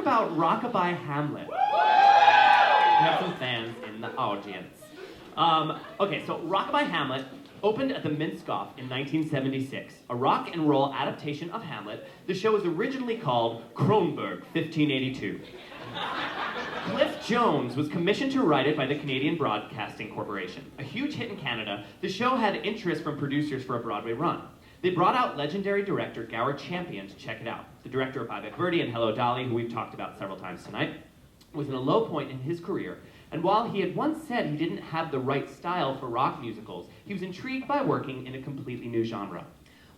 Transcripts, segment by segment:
about Rockabye Hamlet. We have some fans in the audience. Okay, so Rockabye Hamlet opened at the Minskoff in 1976, a rock and roll adaptation of Hamlet. The show was originally called Kronberg 1582. Cliff Jones was commissioned to write it by the Canadian Broadcasting Corporation. A huge hit in Canada, the show had interest from producers for a Broadway run. They brought out legendary director Gower Champion to check it out. The director of Bye Bye Birdie and Hello Dolly, who we've talked about several times tonight, was in a low point in his career, and while he had once said he didn't have the right style for rock musicals, he was intrigued by working in a completely new genre.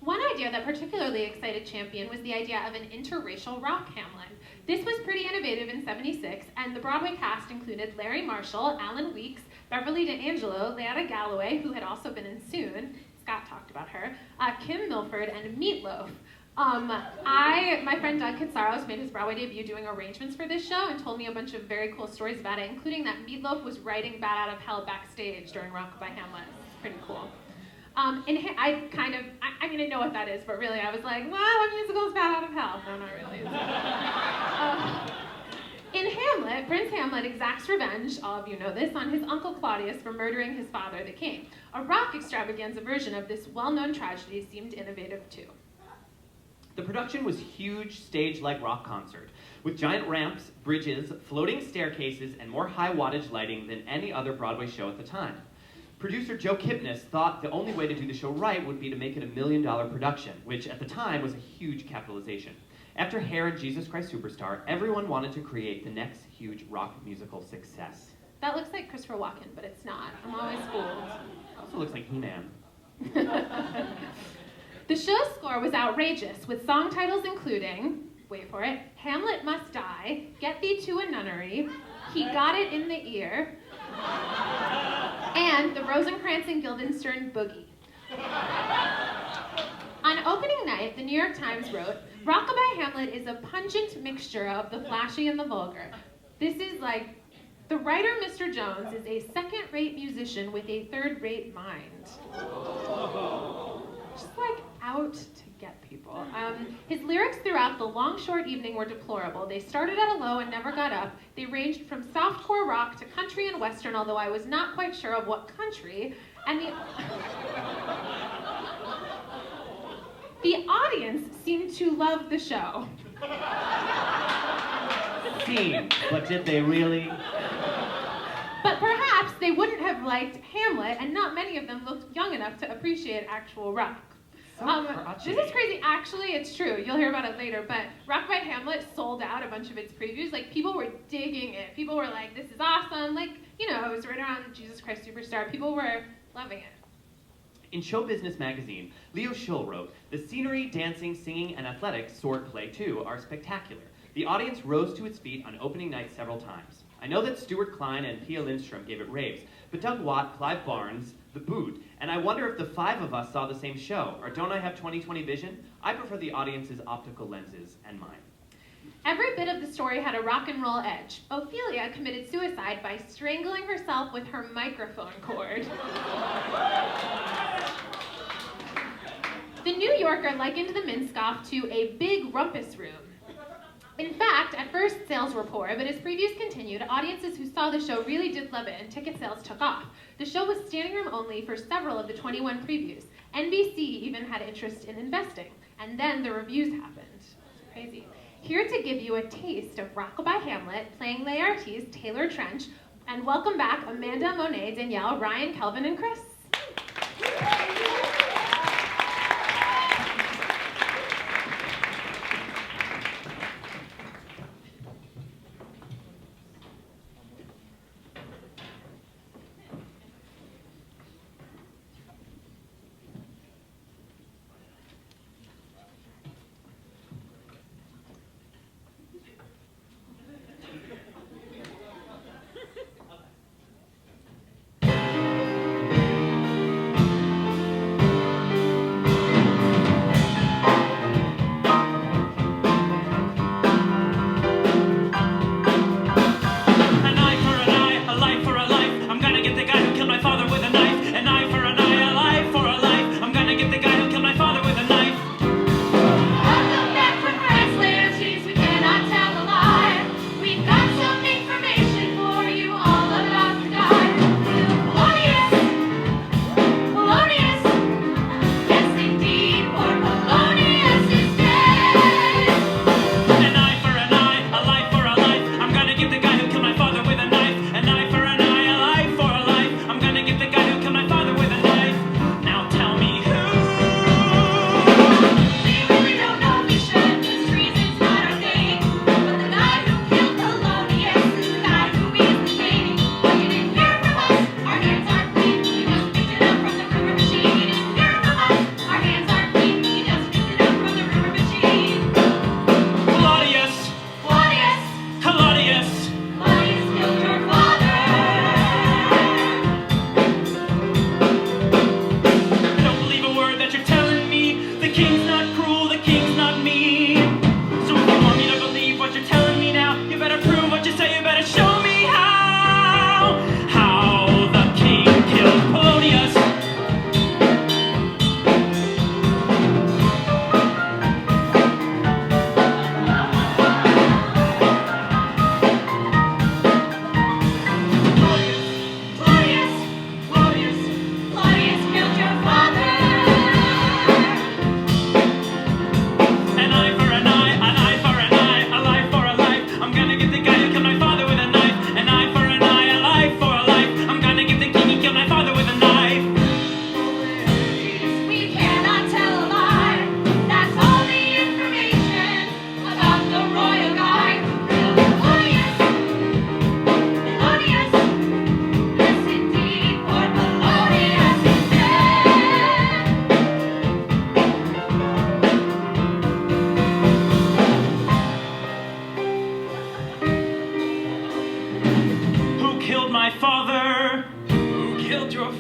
One idea that particularly excited Champion was the idea of an interracial rock Hamlet. This was pretty innovative in '76, and the Broadway cast included Larry Marshall, Alan Weeks, Beverly D'Angelo, Leanna Galloway, who had also been in Soon, Scott talked about her, Kim Milford, and Meatloaf. My friend Doug Katsaros made his Broadway debut doing arrangements for this show and told me a bunch of very cool stories about it, including that Meatloaf was writing Bat Out of Hell backstage during Rockabye Hamlet. It's pretty cool. I know what that is, but really I was like, well, what musical is Bat Out of Hell? No, not really. In Hamlet, Prince Hamlet exacts revenge, all of you know this, on his uncle Claudius for murdering his father, the king. A rock extravaganza version of this well-known tragedy seemed innovative too. The production was a huge stage-like rock concert, with giant ramps, bridges, floating staircases, and more high-wattage lighting than any other Broadway show at the time. Producer Joe Kipnis thought the only way to do the show right would be to make it a $1 million production, which at the time was a huge capitalization. After Hair and Jesus Christ Superstar, everyone wanted to create the next huge rock musical success. That looks like Christopher Walken, but it's not. I'm always fooled. It also looks like He-Man. The show's score was outrageous, with song titles including, wait for it, Hamlet Must Die, Get Thee to a Nunnery, He Got It in the Ear, and the Rosencrantz and Guildenstern Boogie. On opening night, the New York Times wrote, Rockabye Hamlet is a pungent mixture of the flashy and the vulgar. This is like, the writer, Mr. Jones, is a second-rate musician with a third-rate mind. Just like out to get people. His lyrics throughout the long, short evening were deplorable. They started at a low and never got up. They ranged from softcore rock to country and western, although I was not quite sure of what country. And the audience seemed to love the show. Seemed, but did they really? But perhaps they wouldn't have liked Hamlet, and not many of them looked young enough to appreciate actual rock. This is crazy. Actually, it's true. You'll hear about it later, but Rockabye Hamlet sold out a bunch of its previews. Like, people were digging it. People were like, this is awesome. Like, you know, it was right around Jesus Christ Superstar. People were loving it. In Show Business magazine, Leo Schull wrote, the scenery, dancing, singing, and athletics, sword play too, are spectacular. The audience rose to its feet on opening night several times. I know that Stuart Klein and Pia Lindstrom gave it raves, but Doug Watt, Clive Barnes, the booed, and I wonder if the 5 of us saw the same show, or don't I have 20/20 vision? I prefer the audience's optical lenses and mine. Every bit of the story had a rock and roll edge. Ophelia committed suicide by strangling herself with her microphone cord. The New Yorker likened the Minskoff to a big rumpus room. In fact, at first sales were poor, but as previews continued, audiences who saw the show really did love it, and ticket sales took off. The show was standing room only for several of the 21 previews. NBC even had interest in investing, and then the reviews happened. It's crazy. Here to give you a taste of Rockabye Hamlet, playing les artistes Taylor Trench, and welcome back Amanda, Monet, Danielle, Ryan, Kelvin, and Chris.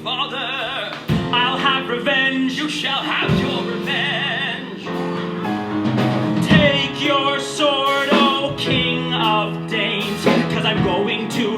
father. I'll have revenge. You shall have your revenge. Take your sword, O King of Danes, 'cause I'm going to